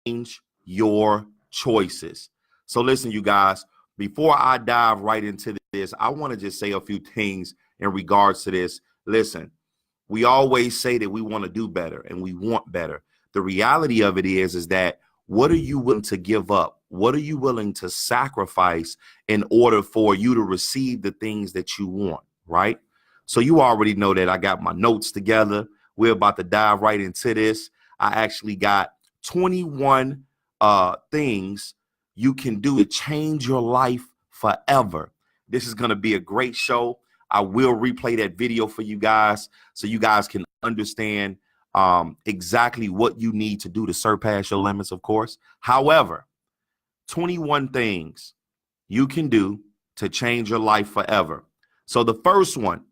change your choices. So listen, you guys, before I dive right into this, I want to just say a few things in regards to this. Listen, we always say that we want to do better and we want better. The reality of it is that what are you willing to give up? What are you willing to sacrifice in order for you to receive the things that you want, right? So you already know that I got my notes together. We're about to dive right into this. I actually got 21 things you can do to change your life forever. This is going to be a great show. I will replay that video for you guys so you guys can understand exactly what you need to do to surpass your limits, of course. However, 21 things you can do to change your life forever. So the first one,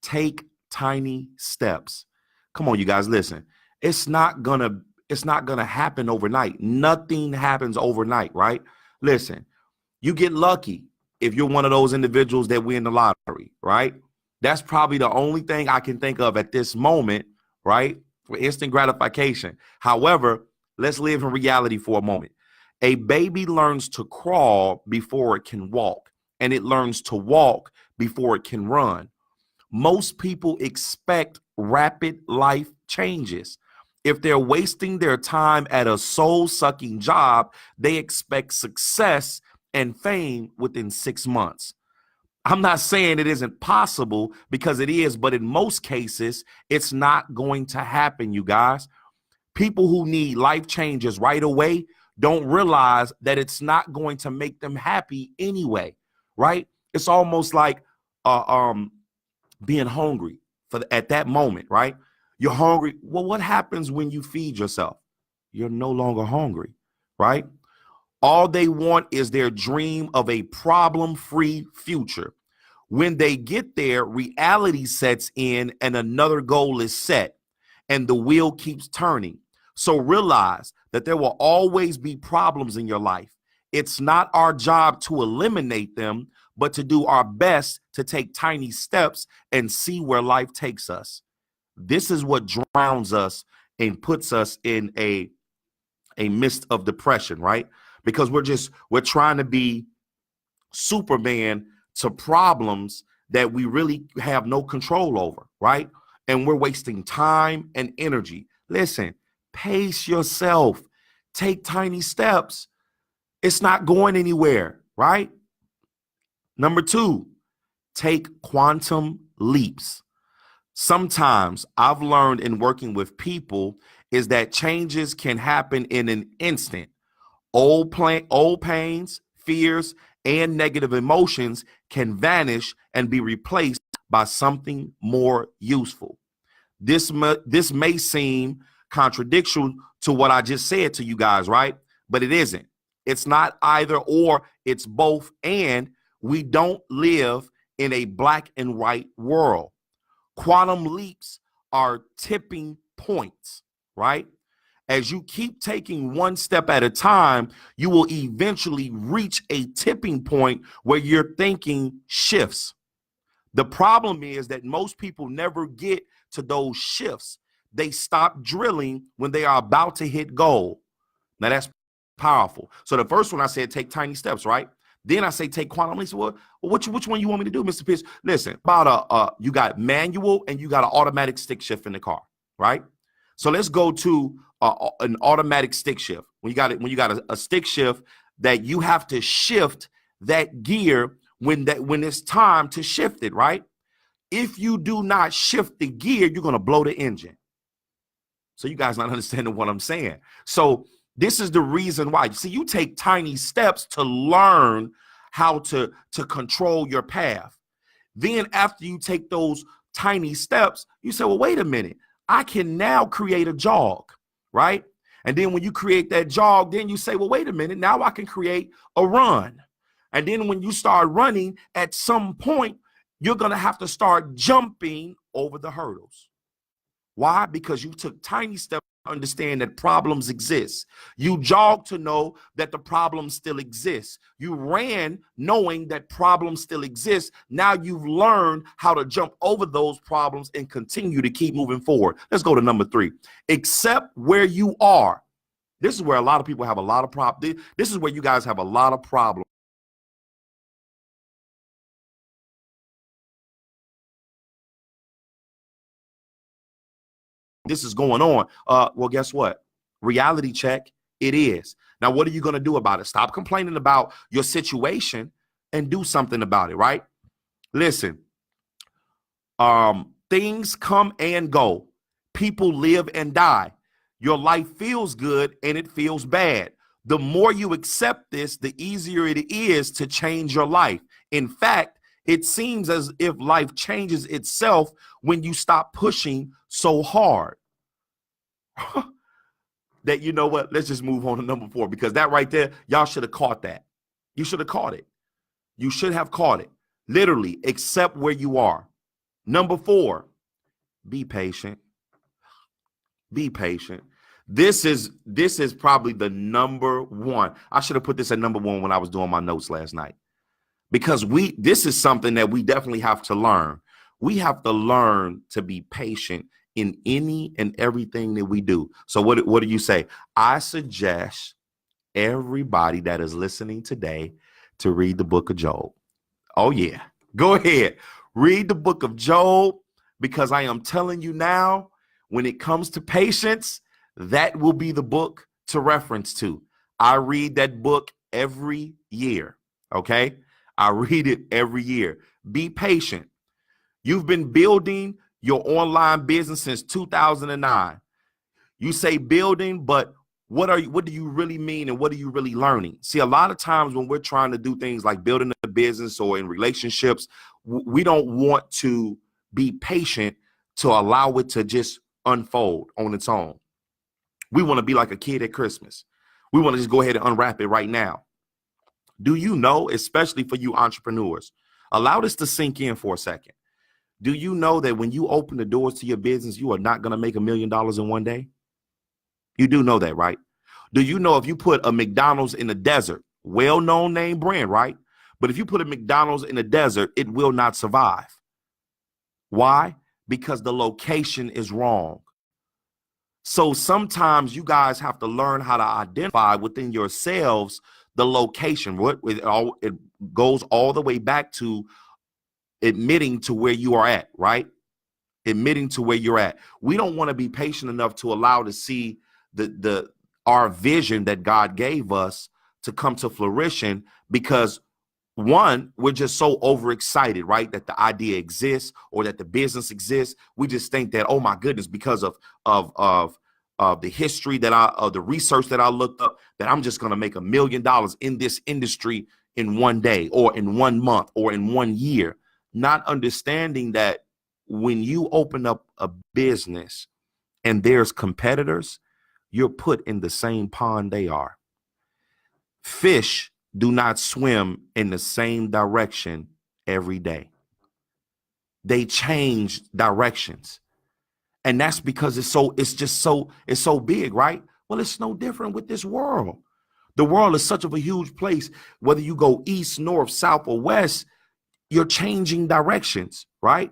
take tiny steps. Come on, you guys, listen. It's not gonna happen overnight. Nothing happens overnight, right? Listen, you get lucky if you're one of those individuals that win the lottery, right? That's probably the only thing I can think of at this moment, right? For instant gratification. However, let's live in reality for a moment. A baby learns to crawl before it can walk, and it learns to walk before it can run. Most people expect rapid life changes. If they're wasting their time at a soul-sucking job, they expect success and fame within 6 months. I'm not saying it isn't possible, because it is, but in most cases, it's not going to happen, you guys. People who need life changes right away don't realize that it's not going to make them happy anyway, right? It's almost like being hungry at that moment, right? You're hungry. Well, what happens when you feed yourself? You're no longer hungry, right? All they want is their dream of a problem-free future. When they get there, reality sets in and another goal is set, and the wheel keeps turning. So realize that there will always be problems in your life. It's not our job to eliminate them, but to do our best to take tiny steps and see where life takes us. This is what drowns us and puts us in a mist of depression, right? Because we're trying to be Superman to problems that we really have no control over, right? And we're wasting time and energy. Listen, pace yourself. Take tiny steps. It's not going anywhere, right? Number 2, take quantum leaps. Sometimes I've learned in working with people is that changes can happen in an instant. Old pains, fears, and negative emotions can vanish and be replaced by something more useful. This may seem contradictory to what I just said to you guys, right? But it isn't. It's not either or, it's both. And we don't live in a black and white world. Quantum leaps are tipping points, right? As you keep taking one step at a time, you will eventually reach a tipping point where your thinking shifts. The problem is that most people never get to those shifts. They stop drilling when they are about to hit goal. Now that's powerful. So the first one I said, take tiny steps, right? Then I say take quantum leaps. Well, which one you want me to do, Mr. Pitts? Listen, you got manual and you got an automatic stick shift in the car, right? So let's go to an automatic stick shift. When you got a stick shift that you have to shift that gear when it's time to shift it, right? If you do not shift the gear, you're going to blow the engine. So you guys not understanding what I'm saying. So this is the reason why. See, you take tiny steps to learn how to control your path. Then after you take those tiny steps, you say, well, wait a minute. I can now create a jog, right? And then when you create that jog, then you say, well, wait a minute. Now I can create a run. And then when you start running, at some point, you're going to have to start jumping over the hurdles. Why? Because you took tiny steps to understand that problems exist. You jogged to know that the problem still exists. You ran knowing that problems still exist. Now you've learned how to jump over those problems and continue to keep moving forward. Let's go to number 3. Accept where you are. This is where a lot of people have a lot of problems. This is where you guys have a lot of problems. This is going on. Well, guess what? Reality check, it is. Now, what are you going to do about it? Stop complaining about your situation and do something about it, right? Listen, things come and go. People live and die. Your life feels good and it feels bad. The more you accept this, the easier it is to change your life. In fact, it seems as if life changes itself when you stop pushing so hard. That, you know what, let's just move on to number 4, because that right there, y'all should have caught that. You should have caught it. You should have caught it. Literally, accept where you are. Number 4, be patient. Be patient. This is probably the number 1. I should have put this at number 1 when I was doing my notes last night, because this is something that we definitely have to learn. We have to learn to be patient in any and everything that we do. So what do you say? I suggest everybody that is listening today to read the book of Job. Oh yeah, go ahead. Read the book of Job, because I am telling you now, when it comes to patience, that will be the book to reference to. I read that book every year, okay? I read it every year. Be patient. You've been building your online business since 2009. You say building, but what do you really mean, and what are you really learning? See, a lot of times when we're trying to do things like building a business or in relationships, we don't want to be patient to allow it to just unfold on its own. We want to be like a kid at Christmas. We want to just go ahead and unwrap it right now. Do you know, especially for you entrepreneurs, allow this to sink in for a second. Do you know that when you open the doors to your business, you are not going to make $1 million in one day? You do know that, right? Do you know if you put a McDonald's in the desert, well-known name brand, right? But if you put a McDonald's in the desert, it will not survive. Why? Because the location is wrong. So sometimes you guys have to learn how to identify within yourselves the location. It goes all the way back to admitting to where you are at, right? Admitting to where you're at. We don't want to be patient enough to allow to see our vision that God gave us to come to fruition, because one, we're just so overexcited, right? That the idea exists or that the business exists. We just think that, oh my goodness, because of the history of the research that I looked up, that I'm just going to make $1 million in this industry in one day or in 1 month or in 1 year. Not understanding that when you open up a business and there's competitors, you're put in the same pond they are. Fish do not swim in the same direction every day. They change directions. And that's because it's so big, right? Well, it's no different with this world. The world is such of a huge place. Whether you go east, north, south, or west, you're changing directions, right?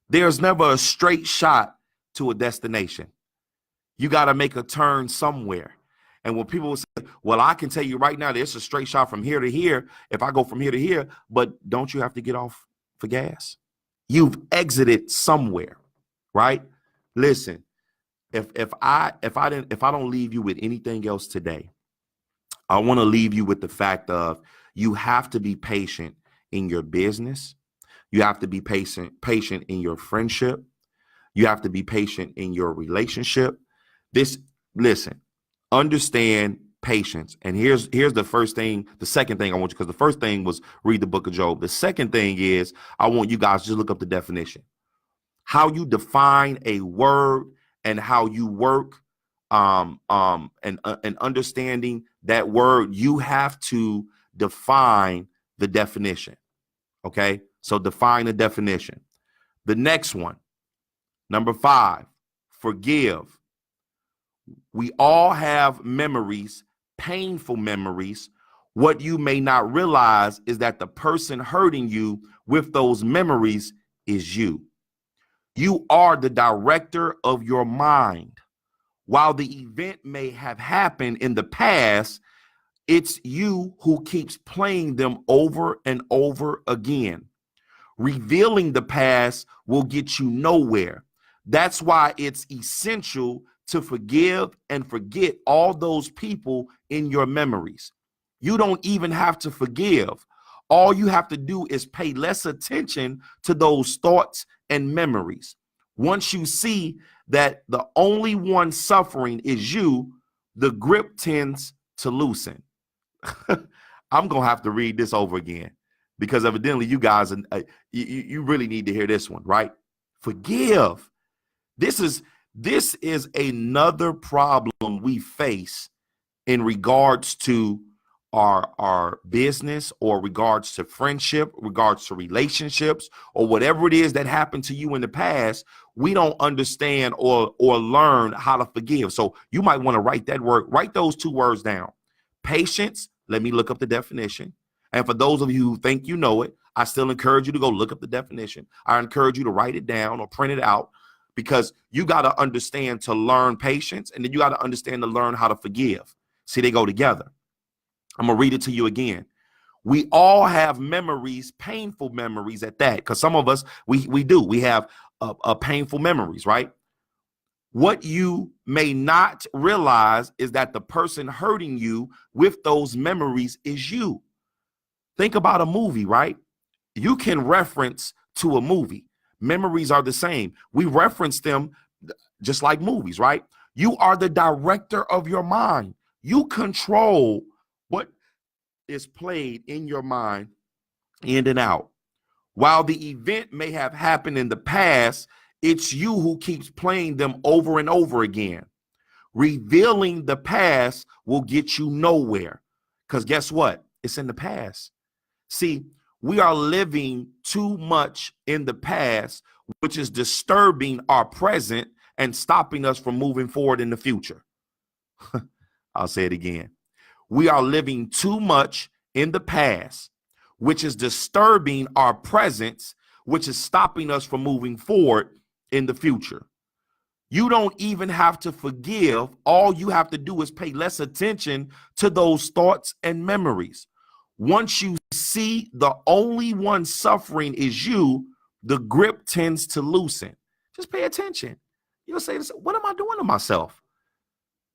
There's never a straight shot to a destination. You got to make a turn somewhere. And when people say, well, I can tell you right now, there's a straight shot from here to here if I go from here to here, but don't you have to get off for gas? You've exited somewhere, right? Listen, if I don't leave you with anything else today, I want to leave you with the fact of you have to be patient in your business. You have to be patient in your friendship. You have to be patient in your relationship. Listen, understand patience. And here's the second thing I want you, because the first thing was read the book of Job. The second thing is I want you guys to just look up the definition. How you define a word and how you work and understanding that word, you have to define the definition. Okay, so define the definition. The next one, number 5, forgive. We all have memories, painful memories. What you may not realize is that the person hurting you with those memories is you. You are the director of your mind. While the event may have happened in the past, it's you who keeps playing them over and over again. Revealing the past will get you nowhere. That's why it's essential to forgive and forget all those people in your memories. You don't even have to forgive. All you have to do is pay less attention to those thoughts and memories. Once you see that the only one suffering is you, the grip tends to loosen. I'm going to have to read this over again because evidently you guys, you really need to hear this one, right? Forgive. This is another problem we face in regards to our business or regards to friendship, regards to relationships, or whatever it is that happened to you in the past. We don't understand or learn how to forgive. So you might want to write those two words down. Patience. Let me look up the definition. And for those of you who think you know it, I still encourage you to go look up the definition. I encourage you to write it down or print it out, because you got to understand to learn patience, and then you got to understand to learn how to forgive. See, they go together. I'm going to read it to you again. We all have memories, painful memories at that, because some of us, we do. We have painful memories, right? What you may not realize is that the person hurting you with those memories is you. Think about a movie, right? You can reference to a movie. Memories are the same. We reference them just like movies, right? You are the director of your mind. You control what is played in your mind in and out. While the event may have happened in the past, it's you who keeps playing them over and over again. Revealing the past will get you nowhere, because guess what? It's in the past. See, we are living too much in the past, which is disturbing our present and stopping us from moving forward in the future. I'll say it again. We are living too much in the past, which is disturbing our presence, which is stopping us from moving forward in the future. You don't even have to forgive. All you have to do is pay less attention to those thoughts and memories. Once you see the only one suffering is you, the grip tends to loosen. Just pay attention. You'll say, what am I doing to myself?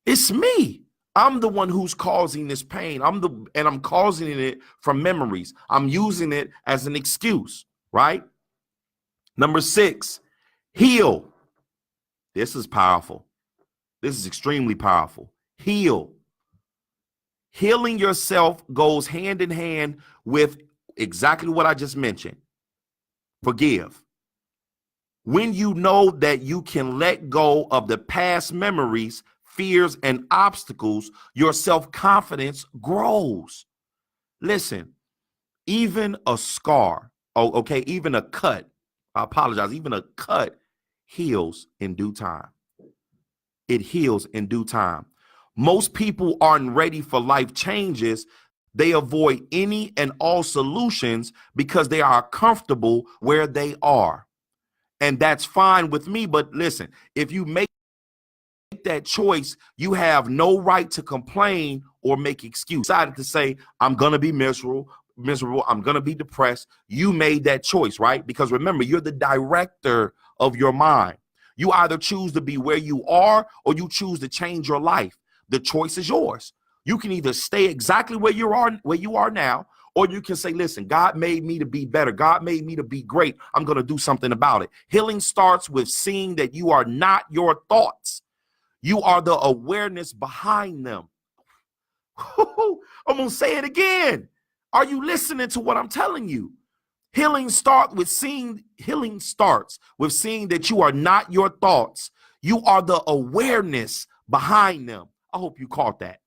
It's me. I'm the one who's causing this pain. I'm causing it from memories. I'm using it as an excuse, right? Number 6, heal. This is powerful. This is extremely powerful. Heal. Healing yourself goes hand in hand with exactly what I just mentioned. Forgive. When you know that you can let go of the past memories, fears, and obstacles, your self-confidence grows. Listen, even a scar, even a cut, I apologize, even a cut heals in due time. It heals in due time. Most people aren't ready for life changes. They avoid any and all solutions because they are comfortable where they are. And that's fine with me. But listen, if you make that choice, you have no right to complain or make excuses. Decided to say, I'm going to be miserable. I'm going to be depressed. You made that choice, right? Because remember, you're the director of your mind. You either choose to be where you are or you choose to change your life. The choice is yours. You can either stay exactly where you are now, or you can say, listen, God made me to be better. God made me to be great. I'm going to do something about it. Healing starts with seeing that you are not your thoughts. You are the awareness behind them. I'm going to say it again. Are you listening to what I'm telling you? Healing starts with seeing that you are not your thoughts. You are the awareness behind them. I hope you caught that.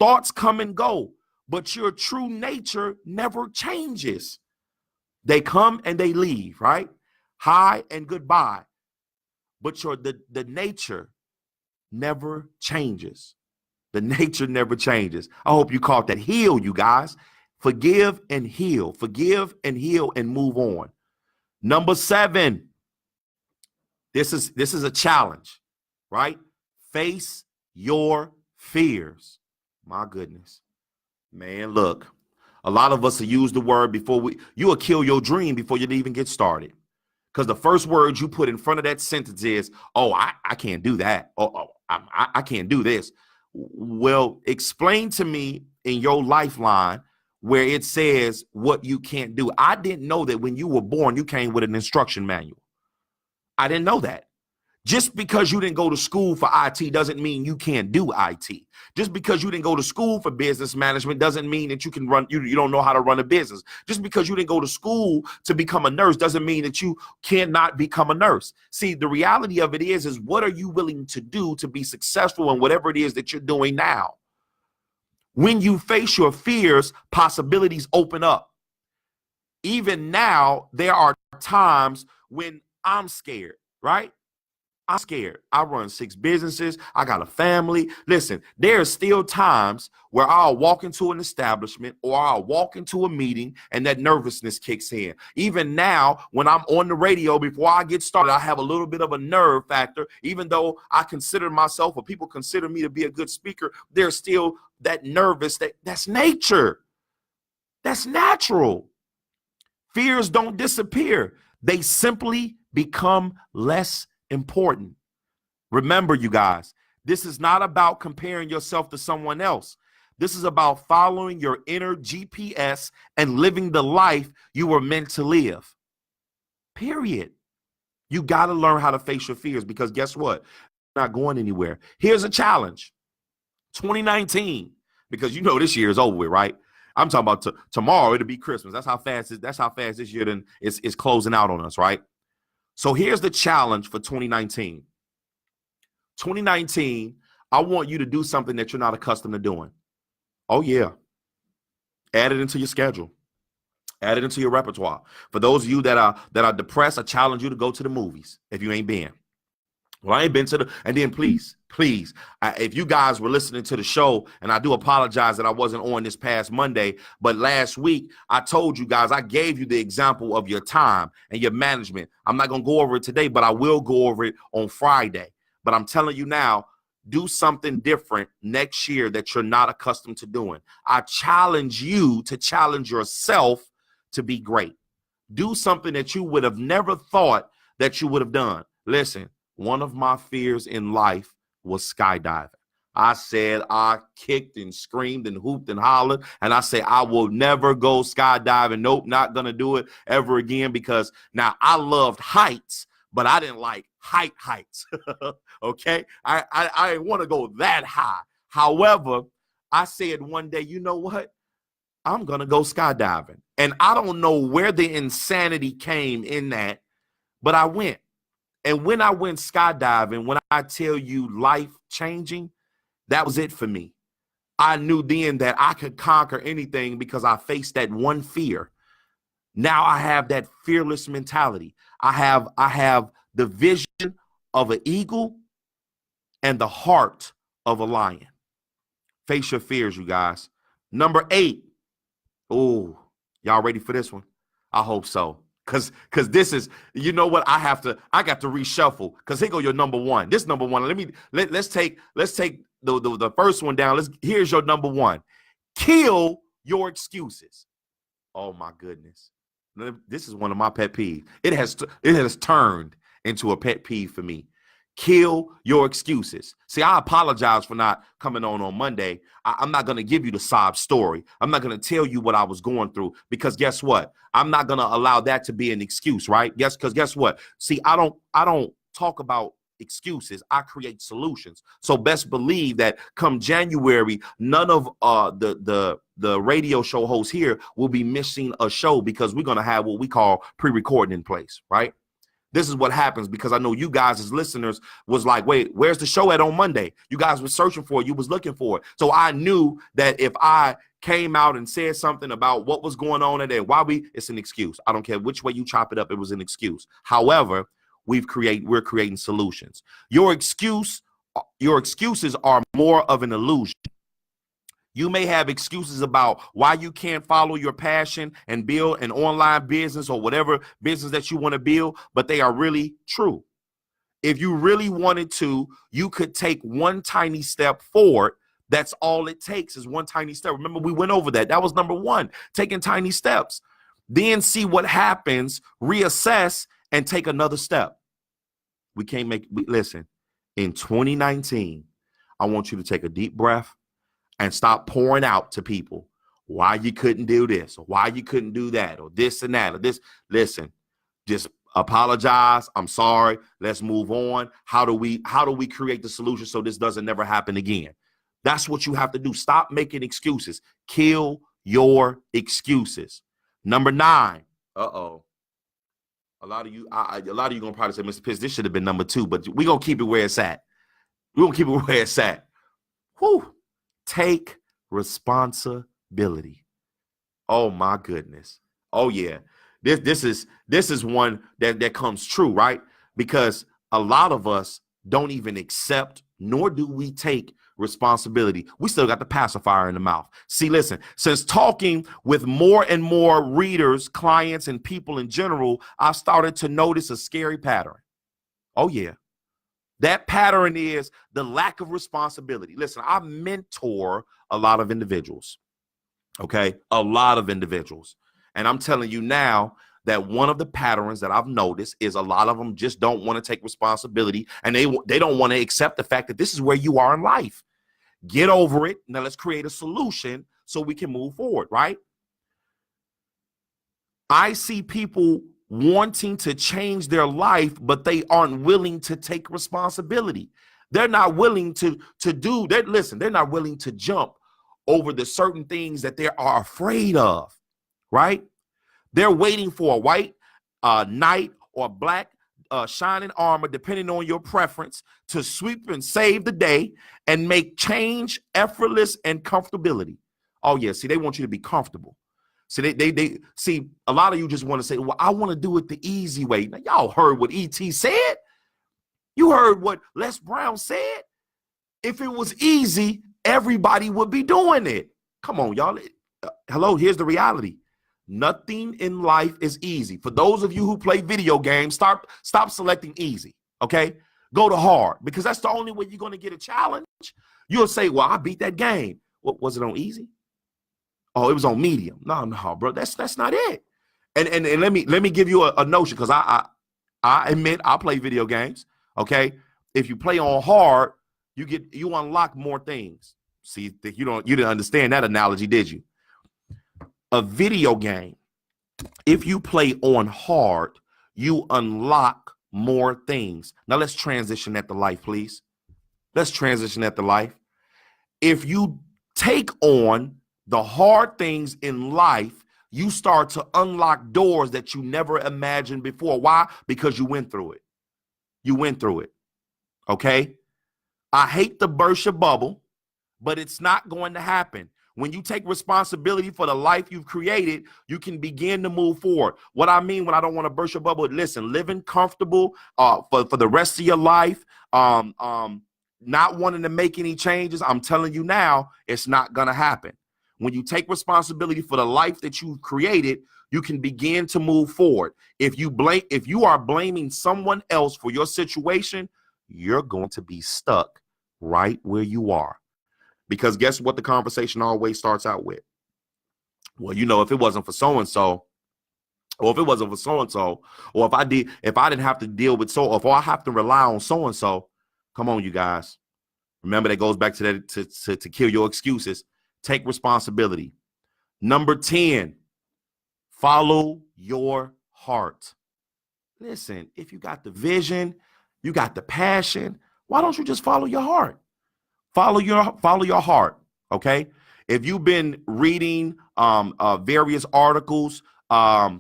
Thoughts come and go, but your true nature never changes. They come and they leave, right? Hi and goodbye. But the nature never changes. The nature never changes. I hope you caught that. Heal, you guys. Forgive and heal. Forgive and heal and move on. Number 7. This is a challenge, right? Face your fears. My goodness. Man, look, a lot of us will use the word you will kill your dream before you even get started. Because the first word you put in front of that sentence is, oh, I can't do that. I can't do this. Well, explain to me in your lifeline where it says what you can't do. I didn't know that when you were born, you came with an instruction manual. I didn't know that. Just because you didn't go to school for IT doesn't mean you can't do IT. Just because you didn't go to school for business management doesn't mean that you can run, you don't know how to run a business. Just because you didn't go to school to become a nurse doesn't mean that you cannot become a nurse. See, the reality of it is what are you willing to do to be successful in whatever it is that you're doing now? When you face your fears, possibilities open up. Even now, there are times when I'm scared, right? I'm scared. I run 6 businesses. I got a family. Listen, there are still times where I'll walk into an establishment or I'll walk into a meeting and that nervousness kicks in. Even now, when I'm on the radio, before I get started, I have a little bit of a nerve factor. Even though I consider myself or people consider me to be a good speaker, there's still that nervous, that's nature. That's natural. Fears don't disappear. They simply become less important. Remember, you guys, this is not about comparing yourself to someone else. This is about following your inner GPS and living the life you were meant to live. Period. You got to learn how to face your fears because guess what? You're not going anywhere. Here's a challenge. 2019, because you know this year is over with, right? I'm talking about tomorrow. It'll be Christmas. That's how fast this year then is closing out on us, right? So here's the challenge for 2019. 2019, I want you to do something that you're not accustomed to doing. Oh, yeah. Add it into your schedule. Add it into your repertoire. For those of you that are depressed, I challenge you to go to the movies if you ain't been. Well, I ain't been to and then please, if you guys were listening to the show, and I do apologize that I wasn't on this past Monday, but last week I told you guys, I gave you the example of your time and your management. I'm not going to go over it today, but I will go over it on Friday. But I'm telling you now, do something different next year that you're not accustomed to doing. I challenge you to challenge yourself to be great. Do something that you would have never thought that you would have done. Listen. One of my fears in life was skydiving. I said I kicked and screamed and hooped and hollered, and I say I will never go skydiving. Nope, not going to do it ever again because now I loved heights, but I didn't like heights. Okay? I didn't want to go that high. However, I said one day, you know what? I'm going to go skydiving. And I don't know where the insanity came in that, but I went. And when I went skydiving, when I tell you life changing, that was it for me. I knew then that I could conquer anything because I faced that one fear. Now I have that fearless mentality. I have the vision of an eagle and the heart of a lion. Face your fears, you guys. Number 8. Oh, y'all ready for this one? I hope so. Cause this is, you know what? I got to reshuffle. Cause here go your number 1. This number 1. Let's take the first one down. Here's your number 1. Kill your excuses. Oh my goodness. This is one of my pet peeves. It has turned into a pet peeve for me. Kill your excuses. See, I apologize for not coming on Monday. I'm not going to give you the sob story. I'm not going to tell you what I was going through because guess what? I'm not going to allow that to be an excuse, right? Because guess what? See, I don't talk about excuses. I create solutions. So best believe that come January, none of the radio show hosts here will be missing a show because we're going to have what we call pre-recording in place, right? This is what happens because I know you guys as listeners was like, wait, where's the show at on Monday? You guys were searching for it. You was looking for it. So I knew that if I came out and said something about what was going on today, it's an excuse. I don't care which way you chop it up. It was an excuse. However, we're creating solutions. Your excuses are more of an illusion. You may have excuses about why you can't follow your passion and build an online business or whatever business that you want to build, but they are really true. If you really wanted to, you could take one tiny step forward. That's all it takes is one tiny step. Remember, we went over that. That was number one, taking tiny steps. Then see what happens, reassess, and take another step. We can't listen, in 2019, I want you to take a deep breath and stop pouring out to people why you couldn't do this, or why you couldn't do that, or this and that, or this. Listen, just apologize. I'm sorry. Let's move on. How do we create the solution so this doesn't never happen again? That's what you have to do. Stop making excuses. Kill your excuses. Number 9. A lot of you gonna probably say, Mr. Pitts, this should have been number 2, but we're gonna keep it where it's at. We're gonna keep it where it's at. Whew. Take responsibility. Oh my goodness. Oh yeah. This is one that comes true, right? Because a lot of us don't even accept, nor do we take responsibility. We still got the pacifier in the mouth. See, listen, since talking with more and more readers, clients, and people in general, I've started to notice a scary pattern. Oh yeah. That pattern is the lack of responsibility. Listen, I mentor a lot of individuals. Okay. A lot of individuals. And I'm telling you now that one of the patterns that I've noticed is a lot of them just don't want to take responsibility, and they don't want to accept the fact that this is where you are in life. Get over it. Now let's create a solution so we can move forward, right? I see people wanting to change their life, but they aren't willing to take responsibility. They're not willing to do that. Listen, they're not willing to jump over the certain things that they are afraid of, right? They're waiting for a white knight or black shining armor, depending on your preference, to sweep and save the day and make change effortless and comfortability. Oh yeah, see, they want you to be comfortable. So they see, a lot of you just want to say, well, I want to do it the easy way. Now, y'all heard what E.T. said. You heard what Les Brown said. If it was easy, everybody would be doing it. Come on, y'all. Hello, here's the reality. Nothing in life is easy. For those of you who play video games, stop selecting easy, okay? Go to hard, because that's the only way you're going to get a challenge. You'll say, well, I beat that game. What, was it on easy? Oh, it was on medium. No, bro, that's not it. And let me give you a notion, because I admit I play video games. Okay, if you play on hard, you unlock more things. See, you didn't understand that analogy, did you? A video game, if you play on hard, you unlock more things. Now let's transition that to life, please. Let's transition that to life. If you take on the hard things in life, you start to unlock doors that you never imagined before. Why? Because you went through it. You went through it. Okay? I hate to burst your bubble, but it's not going to happen. When you take responsibility for the life you've created, you can begin to move forward. What I mean when I don't want to burst your bubble, listen, living comfortable for the rest of your life, not wanting to make any changes, I'm telling you now, it's not going to happen. When you take responsibility for the life that you've created, you can begin to move forward. If you are blaming someone else for your situation, you're going to be stuck right where you are. Because guess what the conversation always starts out with? Well, if it wasn't for so-and-so, or if it wasn't for so-and-so, or if I didn't have to deal with if I have to rely on so-and-so, come on, you guys. Remember, that goes back to that, to kill your excuses. Take responsibility. Number 10, follow your heart. Listen, if you got the vision, you got the passion, why don't you just follow your heart? Follow your heart, okay? If you've been reading various articles, why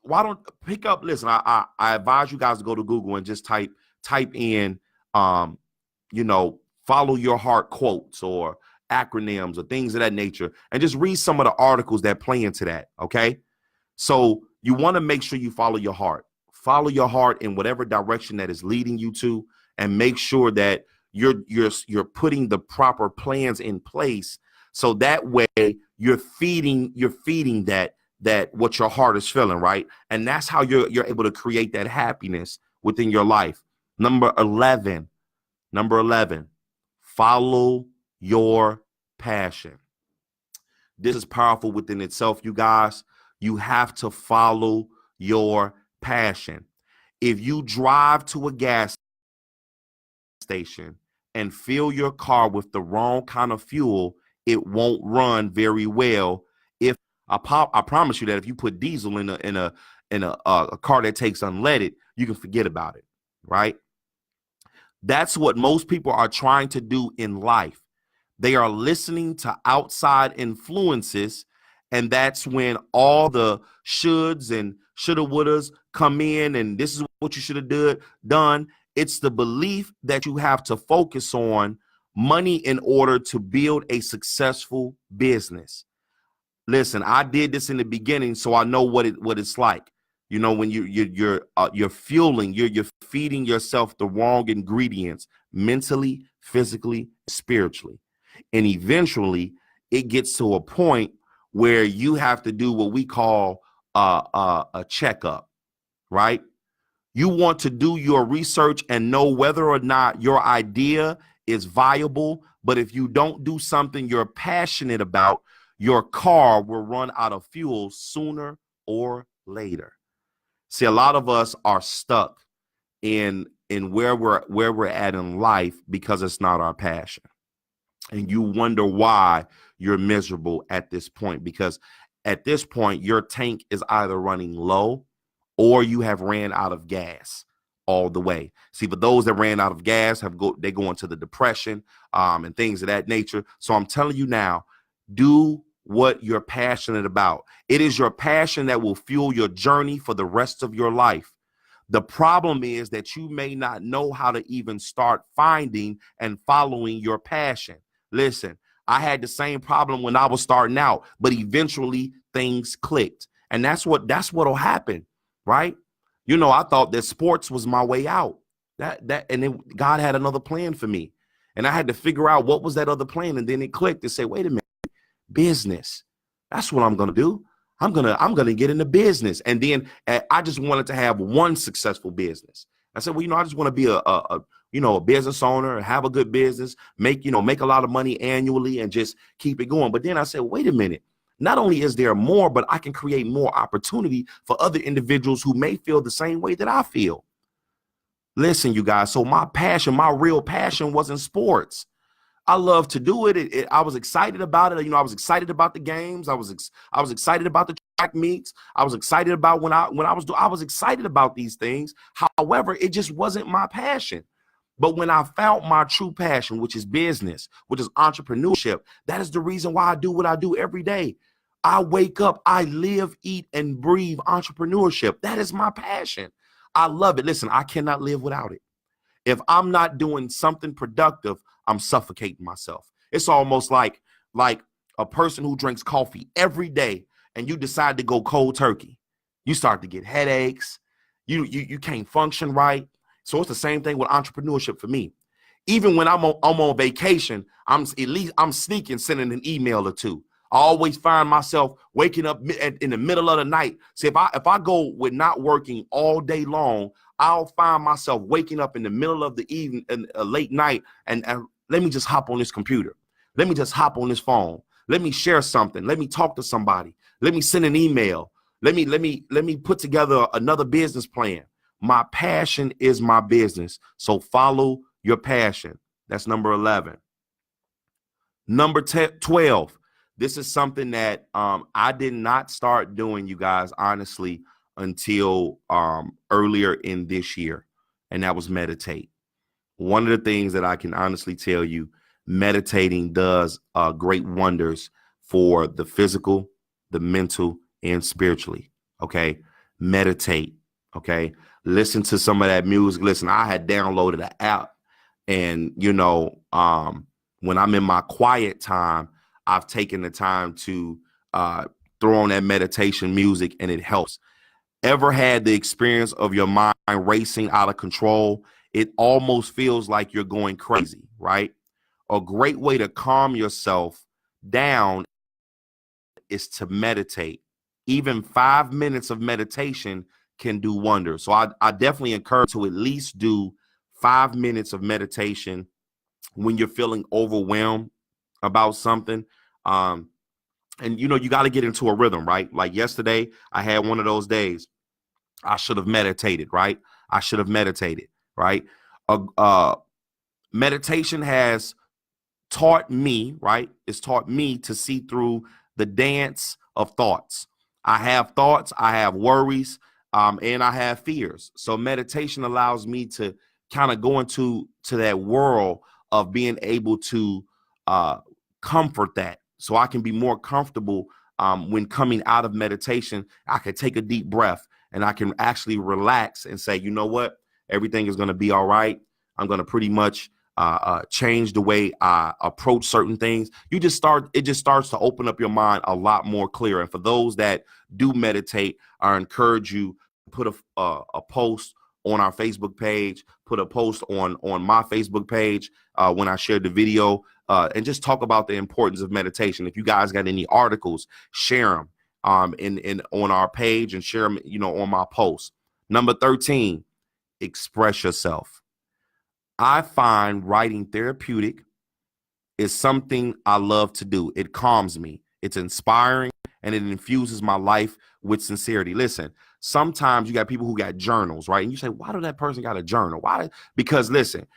don't pick up? Listen, I advise you guys to go to Google and just type in, follow your heart quotes or acronyms or things of that nature, and just read some of the articles that play into that, okay? So you want to make sure you follow your heart. Follow your heart in whatever direction that is leading you to, and make sure that you're putting the proper plans in place, so that way you're feeding that what your heart is feeling, right? And that's how you're able to create that happiness within your life. Number 11, follow your passion. This is powerful within itself, you guys. You have to follow your passion. If you drive to a gas station and fill your car with the wrong kind of fuel, it won't run very well. If I promise you that if you put diesel in a car that takes unleaded, you can forget about it, right? That's what most people are trying to do in life. They are listening to outside influences, and that's when all the shoulds and shoulda wouldas come in, and this is what you should have done. It's the belief that you have to focus on money in order to build a successful business. Listen, I did this in the beginning, so I know what it's like. You know, when you're fueling, you're feeding yourself the wrong ingredients mentally, physically, spiritually. And eventually it gets to a point where you have to do what we call a checkup, right? You want to do your research and know whether or not your idea is viable. But if you don't do something you're passionate about, your car will run out of fuel sooner or later. See, a lot of us are stuck in where we're at in life because it's not our passion. And you wonder why you're miserable at this point, because at this point, your tank is either running low or you have ran out of gas all the way. See, but those that ran out of gas they go into the depression and things of that nature. So I'm telling you now, do what you're passionate about. It is your passion that will fuel your journey for the rest of your life. The problem is that you may not know how to even start finding and following your passion. Listen, I had the same problem when I was starting out, but eventually things clicked. And that's what'll happen, right? You know, I thought that sports was my way out. And then God had another plan for me. And I had to figure out what was that other plan. And then it clicked to say, wait a minute, business. That's what I'm going to do. I'm going to get into business. And then I just wanted to have one successful business. I said, well, I just want to be a business owner, have a good business, make a lot of money annually and just keep it going. But then I said, wait a minute. Not only is there more, but I can create more opportunity for other individuals who may feel the same way that I feel. Listen, you guys. So my real passion wasn't sports. I love to do it. I was excited about it. I was excited about the games. I was excited about the track meets. I was excited about I was excited about these things. However, it just wasn't my passion. But when I found my true passion, which is business, which is entrepreneurship, that is the reason why I do what I do every day. I wake up, I live, eat, and breathe entrepreneurship. That is my passion. I love it. Listen, I cannot live without it. If I'm not doing something productive, I'm suffocating myself. It's almost like a person who drinks coffee every day and you decide to go cold turkey. You start to get headaches. You can't function right. So it's the same thing with entrepreneurship for me. Even when I'm on vacation, I'm sneaking sending an email or two. I always find myself waking up in the middle of the night. See, if I go with not working all day long, I'll find myself waking up in the middle of the evening and late night and let me just hop on this computer. Let me just hop on this phone. Let me share something. Let me talk to somebody. Let me send an email. Let me put together another business plan. My passion is my business. So follow your passion. That's number 11. Number 12. This is something that I did not start doing, you guys, honestly, until earlier in this year, and that was meditate. One of the things that I can honestly tell you, meditating does great wonders for the physical, the mental, and spiritually. Okay, meditate. Okay, listen to some of that music. Listen, I had downloaded an app, and when I'm in my quiet time, I've taken the time to throw on that meditation music, and it helps. Ever had the experience of your mind racing out of control? It almost feels like you're going crazy, right? A great way to calm yourself down is to meditate. Even 5 minutes of meditation can do wonders. So I definitely encourage to at least do 5 minutes of meditation when you're feeling overwhelmed about something. And you got to get into a rhythm, right? Like yesterday, I had one of those days. I should have meditated, right? I should have meditated, right? Meditation has taught me, right? It's taught me to see through the dance of thoughts. I have thoughts, I have worries, and I have fears. So meditation allows me to kind of go into that world of being able to comfort that. So I can be more comfortable when coming out of meditation. I can take a deep breath and I can actually relax and say, you know what? Everything is going to be all right. I'm going to pretty much change the way I approach certain things. It just starts to open up your mind a lot more clear. And for those that do meditate, I encourage you to put a post on our Facebook page, put a post on my Facebook page when I shared the video, and just talk about the importance of meditation. If you guys got any articles, share them on our page and share them, on my post. Number 13, express yourself. I find writing therapeutic is something I love to do. It calms me. It's inspiring, and it infuses my life with sincerity. Listen, sometimes you got people who got journals, right? And you say, why do that person got a journal? Why? Because listen,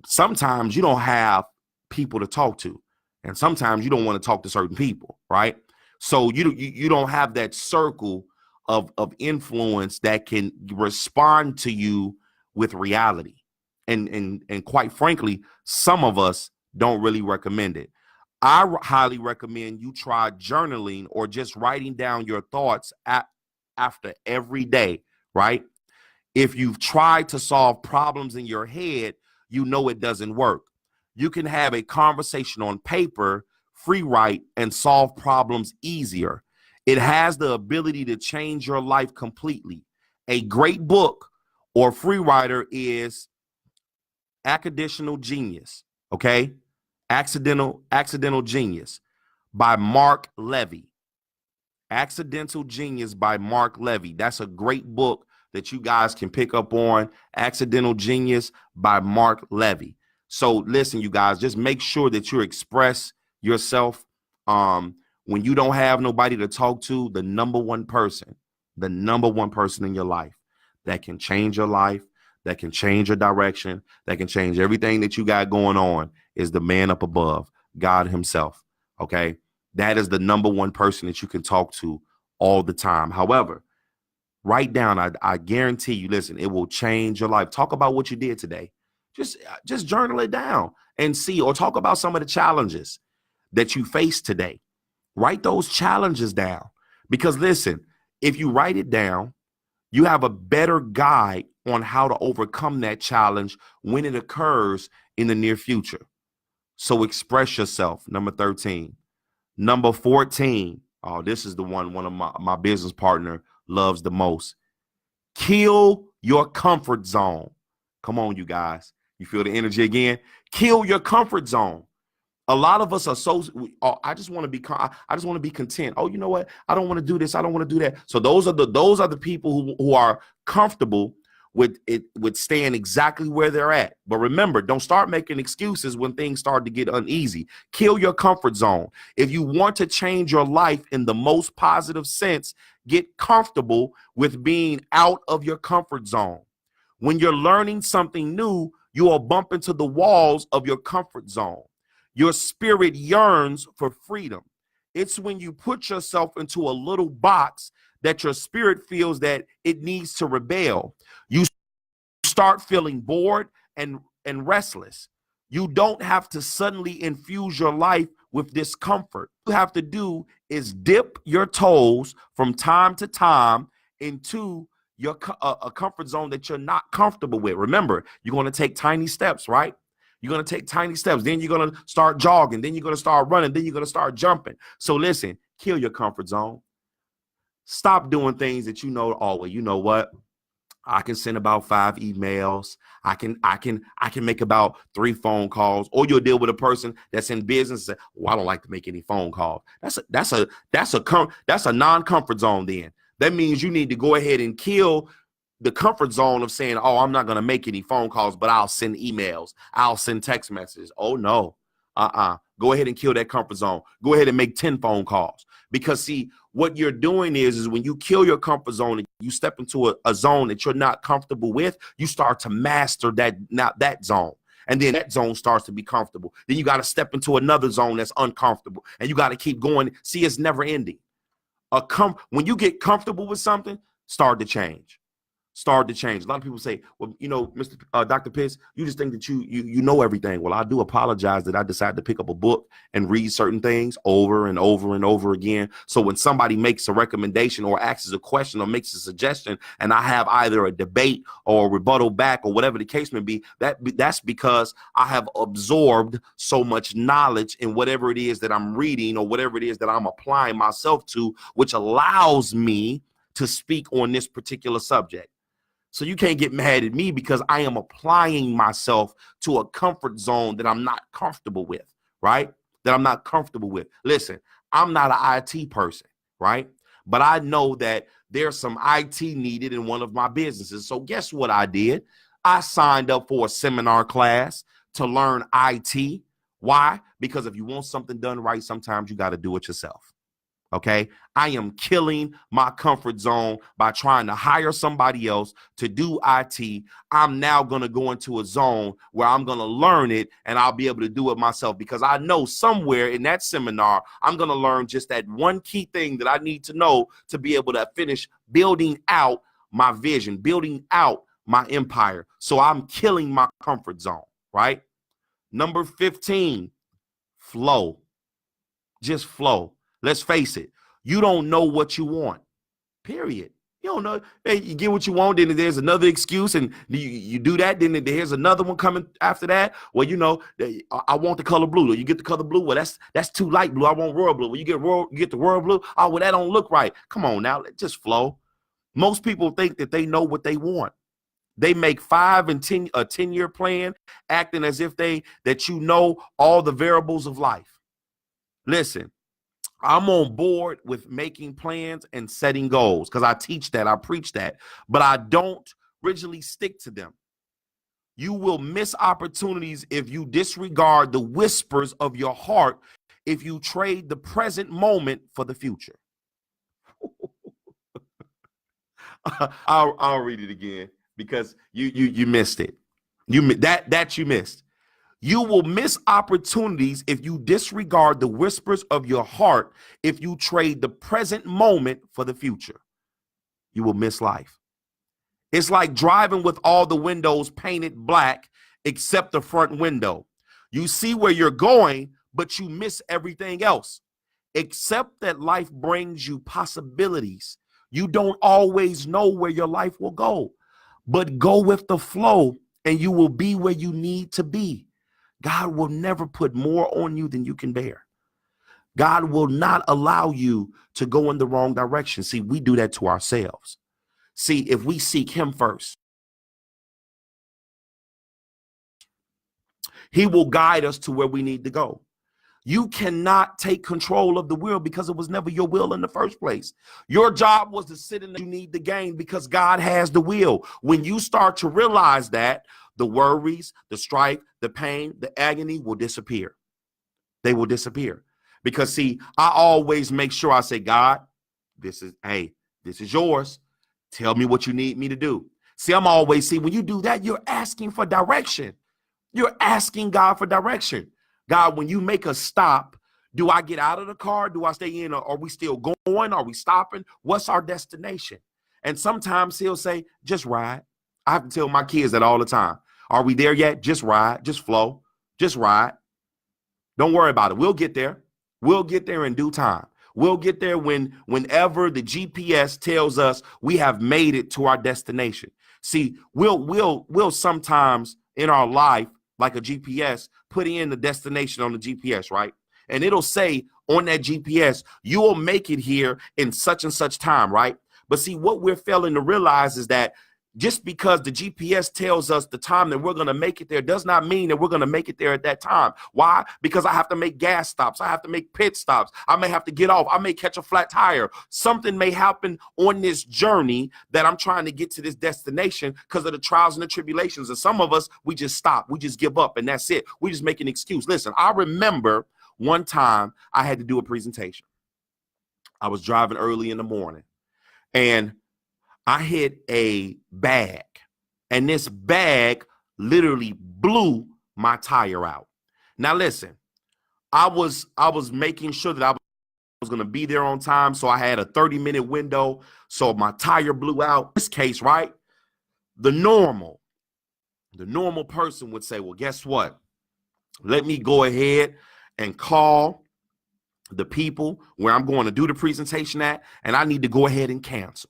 sometimes you don't have people to talk to, and sometimes you don't want to talk to certain people, right? So you don't have that circle of influence that can respond to you with reality. And quite frankly, some of us don't really recommend it. I highly recommend you try journaling or just writing down your thoughts after every day, right? If you've tried to solve problems in your head, you know it doesn't work. You can have a conversation on paper, free write, and solve problems easier. It has the ability to change your life completely. A great book or free writer is Accidental Genius, okay? Accidental Genius by Mark Levy. Accidental Genius by Mark Levy. That's a great book that you guys can pick up on. Accidental Genius by Mark Levy. So listen, you guys, just make sure that you express yourself. When you don't have nobody to talk to, the number one person in your life that can change your life, that can change your direction, that can change everything that you got going on is the man up above, God himself, okay? That is the number one person that you can talk to all the time. However, write down, I guarantee you, listen, it will change your life. Talk about what you did today. Just journal it down and see, or talk about some of the challenges that you faced today. Write those challenges down, because listen, if you write it down, you have a better guide on how to overcome that challenge when it occurs in the near future. So express yourself, number 13. Number 14, oh, this is the one of my business partner loves the most. Kill your comfort zone. Come on, you guys. You feel the energy again? Kill your comfort zone. A lot of us are I just want to be content. Oh, you know what? I don't want to do this. I don't want to do that. So those are the people who are comfortable with staying exactly where they're at. But remember, don't start making excuses when things start to get uneasy. Kill your comfort zone. If you want to change your life in the most positive sense, get comfortable with being out of your comfort zone. When you're learning something new, you will bump into the walls of your comfort zone. Your spirit yearns for freedom. It's when you put yourself into a little box that your spirit feels that it needs to rebel. You start feeling bored and restless. You don't have to suddenly infuse your life with discomfort. What you have to do is dip your toes from time to time into a comfort zone that you're not comfortable with. Remember, you're going to take tiny steps, right? You're going to take tiny steps. Then you're going to start jogging. Then you're going to start running. Then you're going to start jumping. So listen, kill your comfort zone. Stop doing things that you know, oh, well, you know what? I can send about 5 emails. I can make about 3 phone calls. Or you'll deal with a person that's in business and say, "Oh, I don't like to make any phone calls." That's a non-comfort zone then. That means you need to go ahead and kill the comfort zone of saying, oh, I'm not going to make any phone calls, but I'll send emails. I'll send text messages. Oh, no. Go ahead and kill that comfort zone. Go ahead and make 10 phone calls. Because, see, what you're doing is when you kill your comfort zone and you step into a zone that you're not comfortable with, you start to master that zone. And then that zone starts to be comfortable. Then you got to step into another zone that's uncomfortable. And you got to keep going. See, it's never ending. When you get comfortable with something, start to change. Start to change. A lot of people say, well, Mr. Dr. Pitts, you just think that you know everything. Well, I do apologize that I decided to pick up a book and read certain things over and over and over again. So when somebody makes a recommendation or asks a question or makes a suggestion, and I have either a debate or a rebuttal back or whatever the case may be, that's because I have absorbed so much knowledge in whatever it is that I'm reading or whatever it is that I'm applying myself to, which allows me to speak on this particular subject. So you can't get mad at me because I am applying myself to a comfort zone that I'm not comfortable with, right? That I'm not comfortable with. Listen, I'm not an IT person, right? But I know that there's some IT needed in one of my businesses. So guess what I did? I signed up for a seminar class to learn IT. Why? Because if you want something done right, sometimes you got to do it yourself. Okay, I am killing my comfort zone by trying to hire somebody else to do IT. I'm now going to go into a zone where I'm going to learn it and I'll be able to do it myself, because I know somewhere in that seminar, I'm going to learn just that one key thing that I need to know to be able to finish building out my vision, building out my empire. So I'm killing my comfort zone, right? Number 15, flow. Just flow. Let's face it. You don't know what you want, period. You don't know. Hey, you get what you want, then there's another excuse, and you do that, then there's another one coming after that. Well, I want the color blue. You get the color blue. Well, that's too light blue. I want royal blue. When you get the royal blue. Oh, well, that don't look right. Come on now, just flow. Most people think that they know what they want. They make 5 and 10 a 10-year plan, acting as if that you know all the variables of life. Listen. I'm on board with making plans and setting goals because I teach that, I preach that, but I don't rigidly stick to them. You will miss opportunities if you disregard the whispers of your heart, if you trade the present moment for the future. I'll read it again because you missed it. You missed. You will miss opportunities if you disregard the whispers of your heart, if you trade the present moment for the future. You will miss life. It's like driving with all the windows painted black except the front window. You see where you're going, but you miss everything else. Except that life brings you possibilities. You don't always know where your life will go, but go with the flow and you will be where you need to be. God will never put more on you than you can bear. God will not allow you to go in the wrong direction. See, we do that to ourselves. See, if we seek him first, he will guide us to where we need to go. You cannot take control of the will because it was never your will in the first place. Your job was to sit in the you need to gain because God has the will. When you start to realize that, the worries, the strife, the pain, the agony will disappear. They will disappear. Because, see, I always make sure I say, God, this is yours. Tell me what you need me to do. See, when you do that, you're asking for direction. You're asking God for direction. God, when you make a stop, do I get out of the car? Do I stay in? Or are we still going? Are we stopping? What's our destination? And sometimes he'll say, just ride. I have to tell my kids that all the time. Are we there yet? Just ride, just flow, just ride. Don't worry about it. We'll get there. We'll get there in due time. We'll get there whenever the GPS tells us we have made it to our destination. See, we'll sometimes in our life, like a GPS, put in the destination on the GPS, right? And it'll say on that GPS, you will make it here in such and such time, right? But see, what we're failing to realize is that Just because the GPS tells us the time that we're going to make it there does not mean that we're going to make it there at that time. Why? Because I have to make gas stops. I have to make pit stops. I may have to get off. I may catch a flat tire. Something may happen on this journey that I'm trying to get to this destination because of the trials and the tribulations. And some of us, we just stop. We just give up and that's it. We just make an excuse. Listen, I remember one time I had to do a presentation. I was driving early in the morning and I hit a bag, and this bag literally blew my tire out. Now, listen, I was making sure that I was going to be there on time, so I had a 30-minute window, so my tire blew out. In this case, right, the normal person would say, well, guess what? Let me go ahead and call the people where I'm going to do the presentation at, and I need to go ahead and cancel.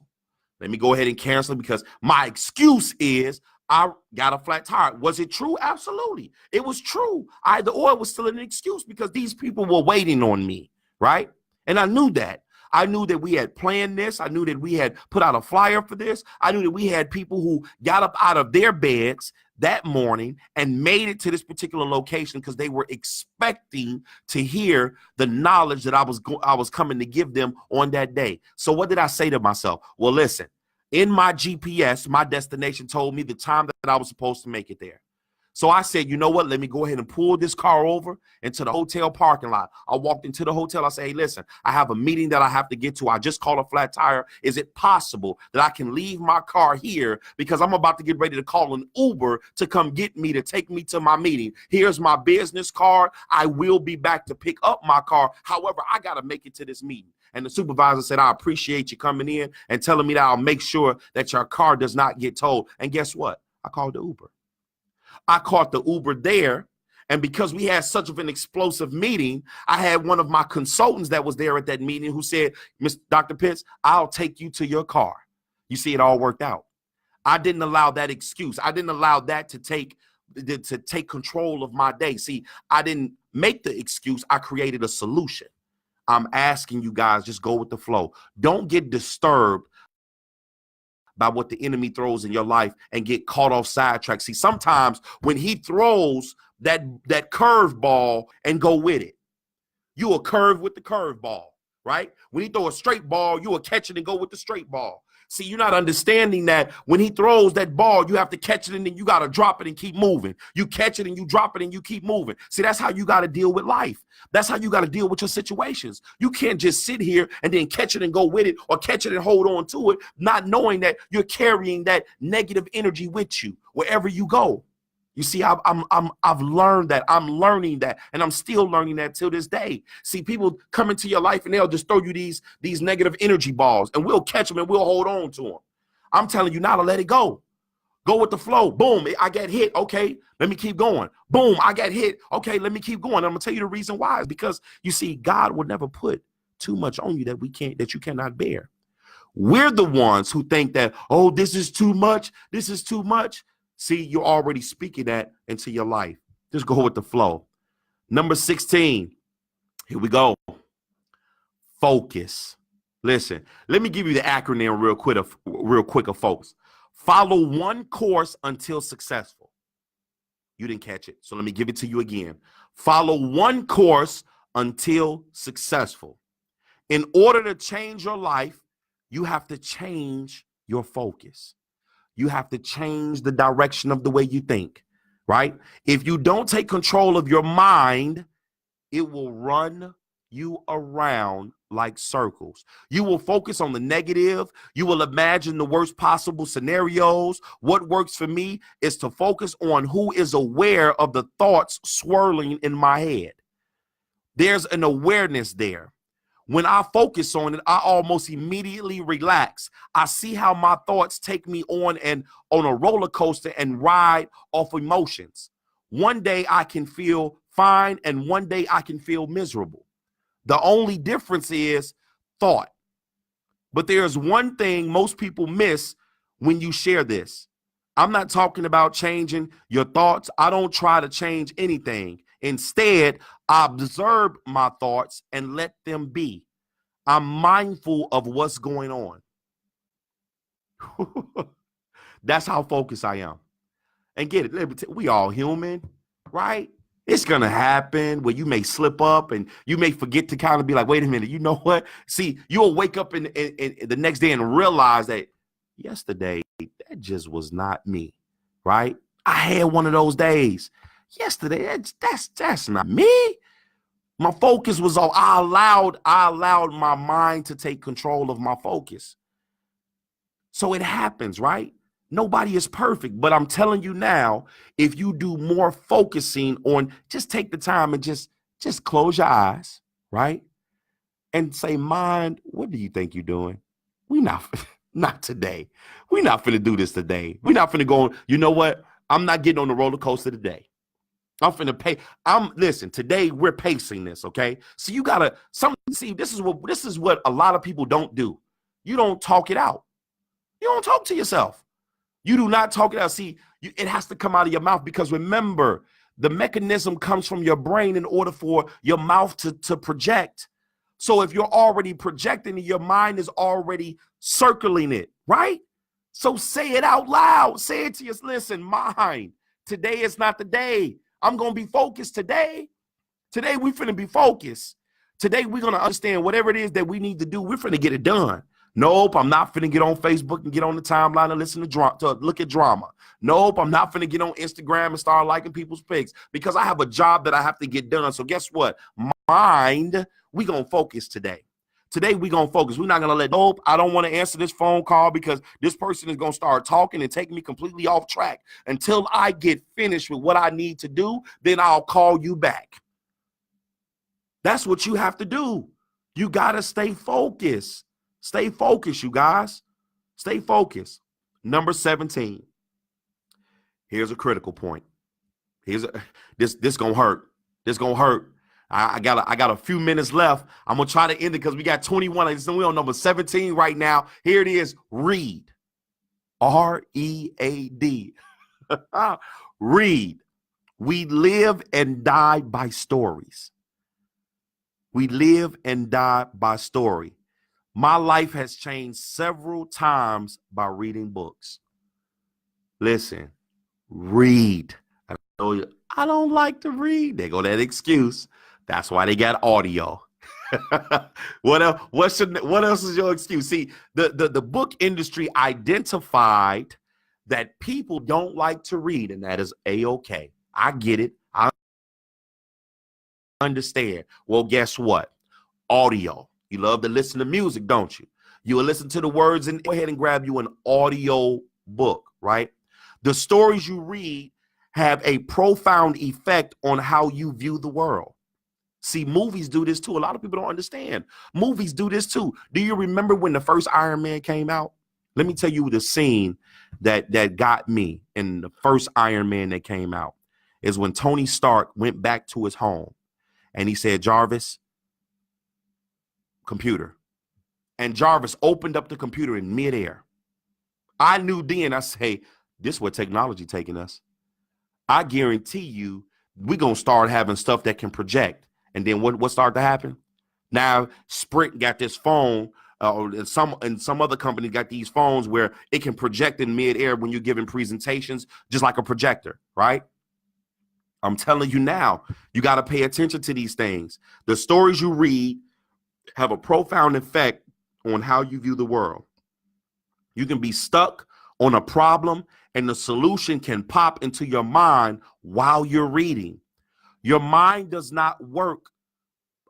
Let me go ahead and cancel because my excuse is I got a flat tire. Was it true? Absolutely. It was true. The oil was still an excuse because these people were waiting on me, right? And I knew that. I knew that we had planned this. I knew that we had put out a flyer for this. I knew that we had people who got up out of their beds that morning and made it to this particular location because they were expecting to hear the knowledge that I was coming to give them on that day. So what did I say to myself? Well, listen, in my GPS, my destination told me the time that I was supposed to make it there. So I said, you know what? Let me go ahead and pull this car over into the hotel parking lot. I walked into the hotel. I said, hey, listen, I have a meeting that I have to get to. I just called a flat tire. Is it possible that I can leave my car here because I'm about to get ready to call an Uber to come get me, to take me to my meeting? Here's my business card. I will be back to pick up my car. However, I got to make it to this meeting. And the supervisor said, I appreciate you coming in and telling me that I'll make sure that your car does not get towed. And guess what? I called the Uber. I caught the Uber there, and because we had such of an explosive meeting, I had one of my consultants that was there at that meeting who said, Dr. Pitts, I'll take you to your car. You see, it all worked out. I didn't allow that excuse. I didn't allow that to take control of my day. See, I didn't make the excuse. I created a solution. I'm asking you guys, just go with the flow. Don't get disturbed by what the enemy throws in your life and get caught off sidetrack. See, sometimes when he throws that curveball and go with it, you will curve with the curveball, right? When he throw a straight ball, you will catch it and go with the straight ball. See, you're not understanding that when he throws that ball, you have to catch it and then you got to drop it and keep moving. You catch it and you drop it and you keep moving. See, that's how you got to deal with life. That's how you got to deal with your situations. You can't just sit here and then catch it and go with it, or catch it and hold on to it, not knowing that you're carrying that negative energy with you wherever you go. You see, I've learned that. I'm learning that, and I'm still learning that till this day. See, people come into your life and they'll just throw you these negative energy balls, and we'll catch them and we'll hold on to them. I'm telling you now to let it go. Go with the flow. Boom, I get hit. Okay, let me keep going. Boom, I got hit. Okay, let me keep going. I'm gonna tell you the reason why is because you see, God will never put too much on you that you cannot bear. We're the ones who think that, oh, this is too much. This is too much. See, you're already speaking that into your life. Just go with the flow. Number 16. Here we go. Focus. Listen, let me give you the acronym real quick of focus. Follow one course until successful. You didn't catch it, so let me give it to you again. Follow one course until successful. In order to change your life, you have to change your focus. You have to change the direction of the way you think, right? If you don't take control of your mind, it will run you around like circles. You will focus on the negative. You will imagine the worst possible scenarios. What works for me is to focus on who is aware of the thoughts swirling in my head. There's an awareness there. When I focus on it, I almost immediately relax. I see how my thoughts take me on a roller coaster and ride off emotions. One day I can feel fine and one day I can feel miserable. The only difference is thought. But there's one thing most people miss when you share this. I'm not talking about changing your thoughts. I don't try to change anything. Instead, I observe my thoughts and let them be. I'm mindful of what's going on. That's how focused I am. And get it, we all human, right? It's going to happen where you may slip up and you may forget to kind of be like, wait a minute, you know what? See, you'll wake up in the next day and realize that yesterday, that just was not me, right? I had one of those days. Yesterday, that's not me. My focus was on, I allowed my mind to take control of my focus. So it happens, right? Nobody is perfect, but I'm telling you now, if you do more focusing on, just take the time and just close your eyes, right? And say, mind, what do you think you're doing? We not not today. We're not finna do this today. We're not finna go on. You know what? I'm not getting on the roller coaster today. I'm finna pay. Listen, today we're pacing this, okay? So you gotta see, this is what a lot of people don't do. You don't talk it out. You don't talk to yourself. You do not talk it out. See, it has to come out of your mouth, because remember, the mechanism comes from your brain in order for your mouth to project. So if you're already projecting it, your mind is already circling it, right? So say it out loud. Say it to yourself. Listen, mind, today is not the day. I'm going to be focused today. Today we're finna be focused. Today we're going to understand whatever it is that we need to do. We're finna get it done. Nope, I'm not finna get on Facebook and get on the timeline and listen to look at drama. Nope, I'm not finna get on Instagram and start liking people's pics, because I have a job that I have to get done. So guess what? Mind, we gonna focus today. Today we gonna focus. We're not gonna let, nope, I don't want to answer this phone call because this person is gonna start talking and take me completely off track. Until I get finished with what I need to do, then I'll call you back. That's what you have to do. You gotta stay focused. Stay focused, you guys. Stay focused. Number 17. Here's a critical point. This gonna hurt. This gonna hurt. I got a few minutes left. I'm gonna try to end it because we got 21. We on number 17 right now. Here it is. Read. R-E-A-D. Read. We live and die by stories. We live and die by story. My life has changed several times by reading books. Listen, read. I don't like to read. There go that excuse. That's why they got audio. What else? What else is your excuse? See, the book industry identified that people don't like to read, and that is A-okay. I get it. I understand. Well, guess what? Audio. You love to listen to music, don't you? You will listen to the words and go ahead and grab you an audio book, right? The stories you read have a profound effect on how you view the world. See, movies do this too. A lot of people don't understand. Movies do this too. Do you remember when the first Iron Man came out? Let me tell you the scene that got me in the first Iron Man that came out is when Tony Stark went back to his home and he said, Jarvis, computer. And Jarvis opened up the computer in midair. I knew then, I say, this is where technology taking us. I guarantee you, we're going to start having stuff that can project. And then what started to happen? Now, Sprint got this phone, and some other company got these phones where it can project in midair when you're giving presentations, just like a projector, right? I'm telling you now, you got to pay attention to these things. The stories you read have a profound effect on how you view the world. You can be stuck on a problem and the solution can pop into your mind while you're reading. Your mind does not work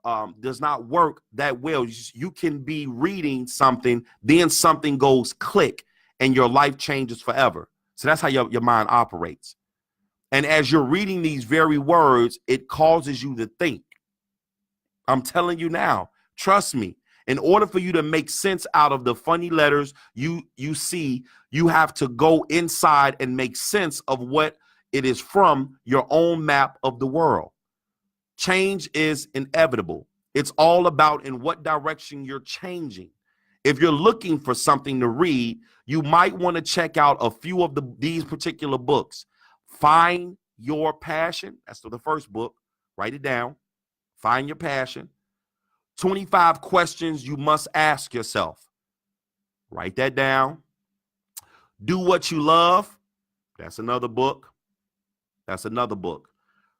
that well. You can be reading something, then something goes click and your life changes forever. So that's how your mind operates. And as you're reading these very words, it causes you to think. I'm telling you now, trust me. In order for you to make sense out of the funny letters you see, you have to go inside and make sense of what it is from your own map of the world. Change is inevitable. It's all about in what direction you're changing. If you're looking for something to read, you might want to check out a few of these particular books. Find Your Passion. That's the first book. Write it down. Find Your Passion. 25 questions you must ask yourself. Write that down. Do What You Love. That's another book. That's another book.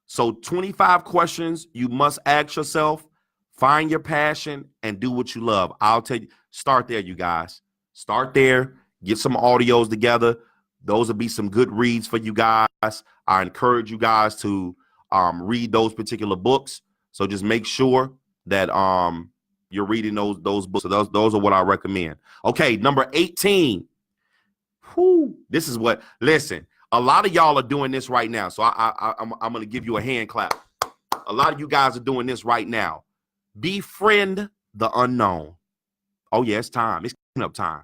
So 25 questions you must ask yourself. Find your passion and do what you love. I'll tell you, start there, you guys. Start there. Get some audios together. Those will be some good reads for you guys. I encourage you guys to read those particular books. So just make sure that you're reading those books. So those are what I recommend. Okay, number 18. Whew, this is what, listen, a lot of y'all are doing this right now. So I'm going to give you a hand clap. A lot of you guys are doing this right now. Befriend the unknown. Oh, yeah, it's time. It's up time.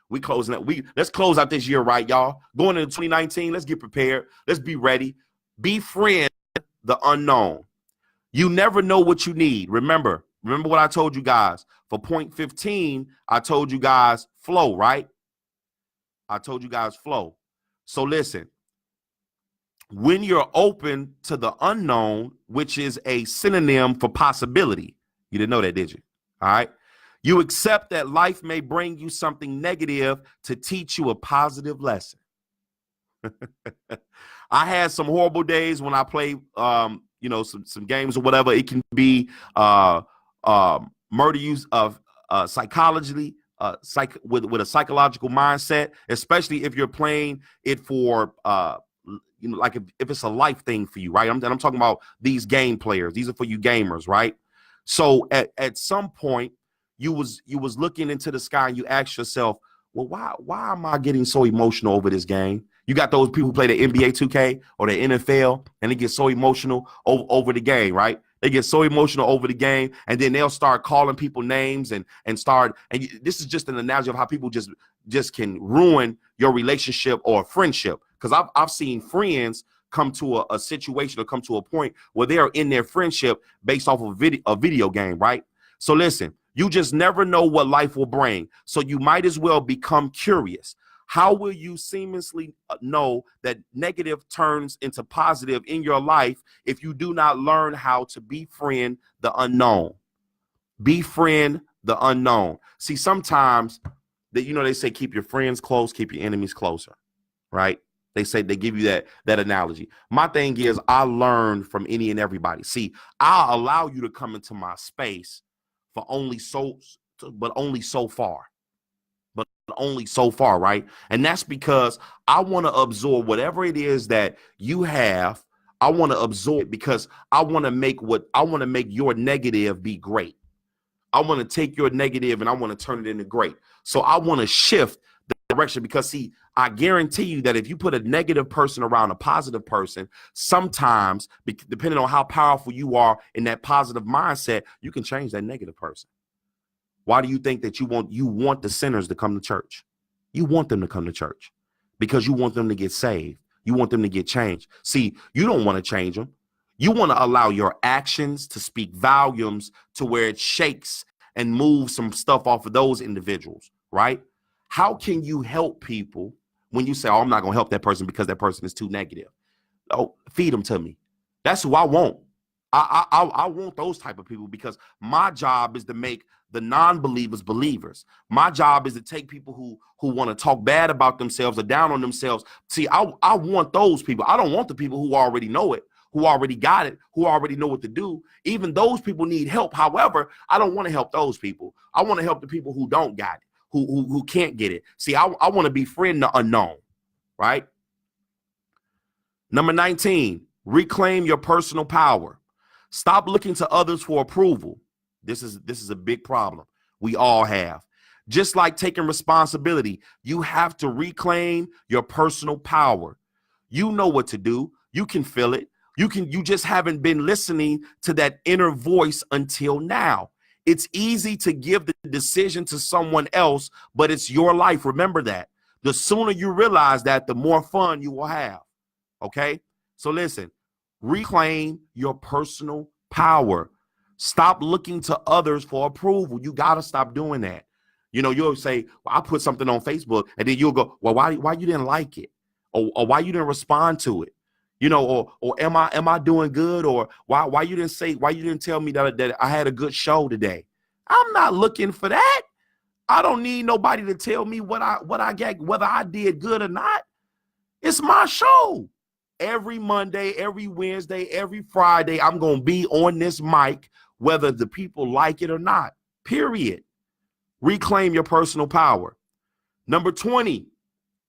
We closing up. Let's close out this year, right, y'all? Going into 2019, let's get prepared. Let's be ready. Befriend the unknown. You never know what you need. Remember what I told you guys. For point 15, I told you guys flow, right? I told you guys flow. So listen, when you're open to the unknown, which is a synonym for possibility, you didn't know that, did you? All right. You accept that life may bring you something negative to teach you a positive lesson. I had some horrible days when I play, some games or whatever. It can be murder use of psychologically, with a psychological mindset, especially if you're playing it for like if it's a life thing for you, right? I'm talking about these game players. These are for you gamers, right? So at some point you was looking into the sky and you asked yourself, well, why am I getting so emotional over this game? You got those people who play the NBA 2K or the NFL and they get so emotional over the game, right? They get so emotional over the game, and then they'll start calling people names and this is just an analogy of how people just can ruin your relationship or friendship. Because I've seen friends come to a situation or come to a point where they are in their friendship based off of a video game, right? So listen, you just never know what life will bring. So you might as well become curious. How will you seamlessly know that negative turns into positive in your life if you do not learn how to befriend the unknown? Befriend the unknown. See, sometimes they say keep your friends close, keep your enemies closer, right? They give you that analogy. My thing is, I learn from any and everybody. See, I'll allow you to come into my space for only so far. But only so far, right? And that's because I want to absorb whatever it is that you have. I want to absorb it because I want to make your negative be great. I want to take your negative and I want to turn it into great. So I want to shift the direction because, see, I guarantee you that if you put a negative person around a positive person, sometimes, depending on how powerful you are in that positive mindset, you can change that negative person. Why do you think that you want the sinners to come to church? You want them to come to church because you want them to get saved. You want them to get changed. See, you don't want to change them. You want to allow your actions to speak volumes to where it shakes and moves some stuff off of those individuals, right? How can you help people when you say, oh, I'm not going to help that person because that person is too negative? Oh, feed them to me. That's who I want. I want those type of people because my job is to make the non-believers believers. My job is to take people who want to talk bad about themselves or down on themselves. See, I want those people. I don't want the people who already know it, who already got it, who already know what to do. Even those people need help. However, I don't want to help those people. I want to help the people who don't got it, who can't get it. See, I want to befriend the unknown, right? Number 19, reclaim your personal power. Stop looking to others for approval. This is a big problem. We all have. Just like taking responsibility, you have to reclaim your personal power. You know what to do. You can feel it. You just haven't been listening to that inner voice until now. It's easy to give the decision to someone else, but it's your life. Remember that. The sooner you realize that, the more fun you will have. Okay? So listen, reclaim your personal power. Stop looking to others for approval. You got to stop doing that. You'll say, well, I put something on Facebook, and then you'll go, well, why you didn't like it? Or why you didn't respond to it? Or am I doing good? Or why you didn't tell me that I had a good show today? I'm not looking for that. I don't need nobody to tell me what I get, whether I did good or not. It's my show. Every Monday, every Wednesday, every Friday, I'm going to be on this mic, whether the people like it or not. Period. Reclaim your personal power. Number 20.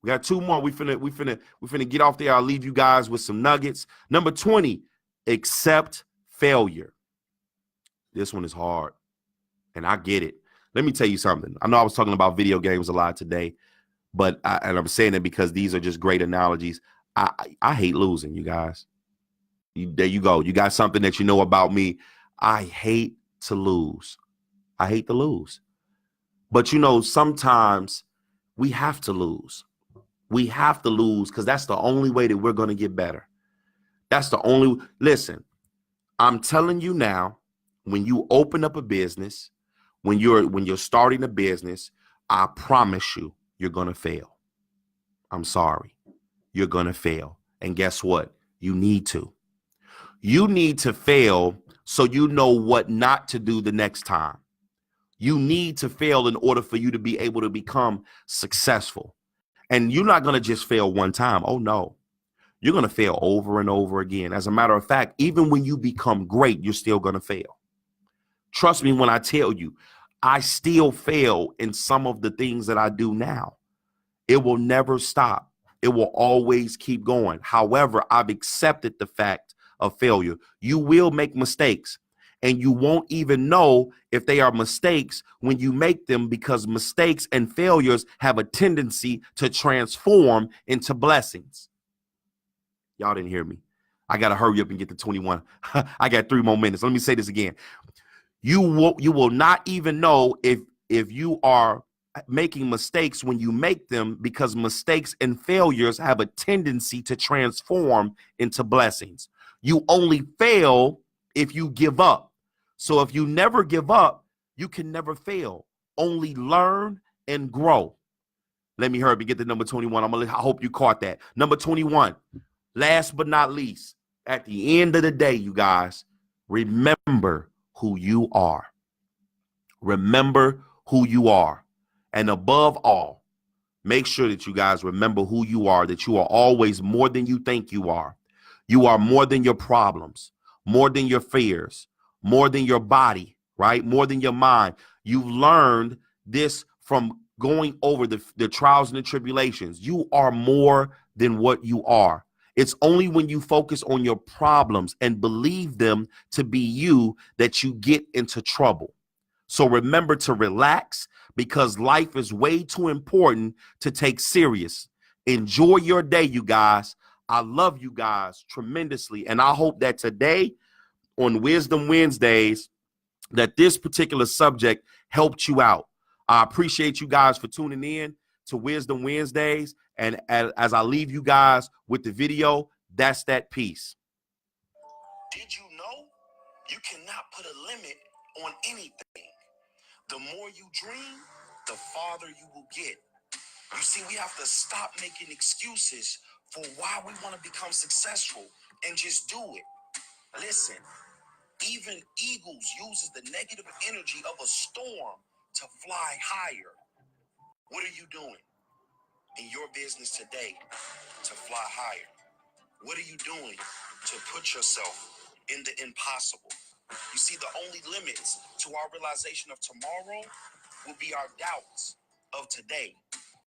We got 2 more. We finna get off there. I'll leave you guys with some nuggets. Number 20, accept failure. This one is hard, and I get it. Let me tell you something. I know I was talking about video games a lot today, but I'm saying it because these are just great analogies. I hate losing, you guys. There you go. You got something that you know about me. I hate to lose. I hate to lose. But, you know, sometimes we have to lose. We have to lose because that's the only way that we're going to get better. That's the only. Listen, I'm telling you now, when you open up a business, when you're starting a business, I promise you, you're going to fail. I'm sorry. You're going to fail. And guess what? You need to. You need to fail so you know what not to do the next time. You need to fail in order for you to be able to become successful. And you're not going to just fail one time. Oh, no. You're going to fail over and over again. As a matter of fact, even when you become great, you're still going to fail. Trust me when I tell you, I still fail in some of the things that I do now. It will never stop. It will always keep going. However, I've accepted the fact of failure. You will make mistakes, and you won't even know if they are mistakes when you make them, because mistakes and failures have a tendency to transform into blessings. Y'all didn't hear me. I got to hurry up and get to 21. I got 3 more minutes. Let me say this again. You will not even know if you are making mistakes when you make them, because mistakes and failures have a tendency to transform into blessings. You only fail if you give up. So if you never give up, you can never fail. Only learn and grow. Let me hurry up and get to number 21. I hope you caught that. Number 21, last but not least, at the end of the day, you guys, remember who you are. Remember who you are. And above all, make sure that you guys remember who you are, that you are always more than you think you are. You are more than your problems, more than your fears, more than your body, right? More than your mind. You've learned this from going over the trials and the tribulations. You are more than what you are. It's only when you focus on your problems and believe them to be you that you get into trouble. So remember to relax, because life is way too important to take serious. Enjoy your day, you guys. I love you guys tremendously. And I hope that today on Wisdom Wednesdays, that this particular subject helped you out. I appreciate you guys for tuning in to Wisdom Wednesdays. And as I leave you guys with the video, that's that piece. Did you know you cannot put a limit on anything? The more you dream, the farther you will get. You see, we have to stop making excuses for why we want to become successful and just do it. Listen, even eagles uses the negative energy of a storm to fly higher. What are you doing in your business today to fly higher? What are you doing to put yourself in the impossible? You see, the only limits to our realization of tomorrow will be our doubts of today.